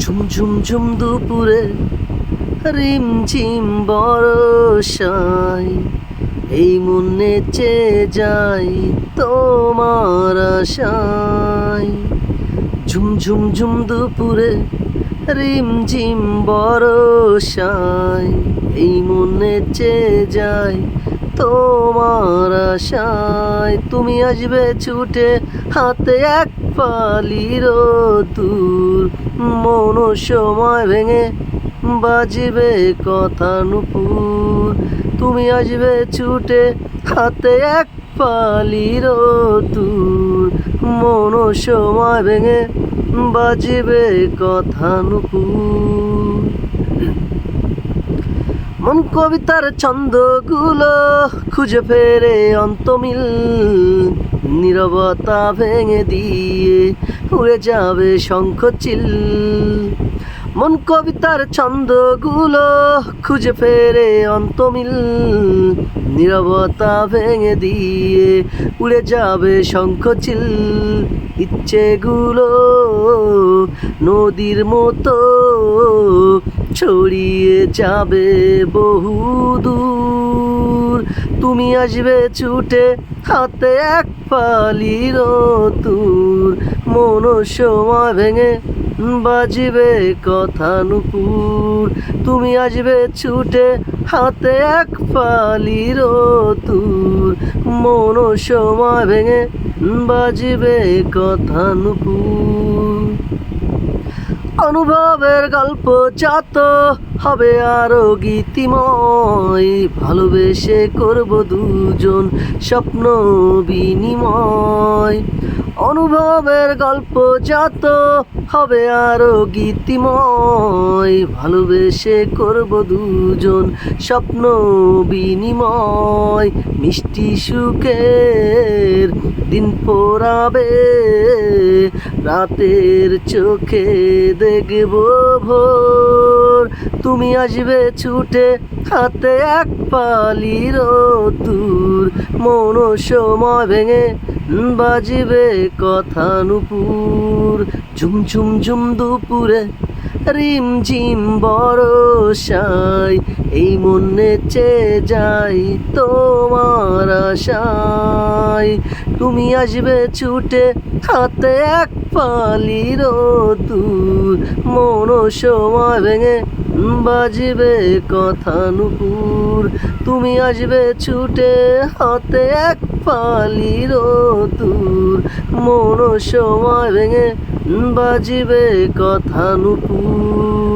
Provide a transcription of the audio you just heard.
ঝুম ঝুম ঝুম দুপুরে রিম ঝিম বরসায় এই মন নেচে যাই তোমার আশায়। ঝুম ঝুম ঝুম দুপুরে রিম ঝিম বরসায় এই মন নেচে যাই তোমার আশায়। তুমি আসবে ছুটে হাতে এক ফালি রোদ্দুর, মন সময় ভেঙে বাজবে কথা নুপুর। তুমি আসবে ছুটে হাতে এক ফালি রোদ্দুর, মন সময় ভেঙে বাজবে কথা নুপুর। মন কবিতার ছন্দগুলো খুঁজে ফেরে অন্তমিল, নীরবতা ভেঙে দিয়ে উড়ে যাবে শঙ্খচিল। মন কবিতার ছন্দগুলো খুঁজে ফেরে অন্তমিল, নীরবতা ভেঙে দিয়ে উড়ে যাবে শঙ্খচিল। ইচ্ছেগুলো নদীর মতো ছড়িয়ে যাবে বহুদূর। তুমি আসবে ছুটে হাতে এক ফালি রোদ্দুর, মন সময় ভেঙে বাজবে কথা নুপুর। তুমি আসবে ছুটে হাতে এক ফালি রোদ্দুর, মন সময় ভেঙে বাজবে কথা নুপুর। অনুভবের গল্প যত হবে আরো গীতিময়, ভালোবেসে করব দুজন স্বপ্ন বিনিময়। অনুভবের গল্প যত হবে আরো গীতিময়, ভালোবেসে করব দুজন স্বপ্ন বিনিময়। মিষ্টি সুখের দিন পোড়াবে রাতের চোখে দেখব ভোর। তুমি আসবে ছুটে হাতে এক ফালি রোদ্দুর, মন সময় ভেঙে বাজবে কথা নুপুর। ঝুম ঝুম ঝুম দুপুরে রিম ঝিম বরসায় এই মন নেচে যাই তোমার আশায়। তুমি আসবে ছুটে হাতে এক ফালি রোদ্দুর, মন সময় ভেঙে বাজবে কথা নুপুর। তুমি আসবে ছুটে হাতে এক ফালি রোদ্দুর, মন সময় ভেঙে বাজবে কথা নুপুর।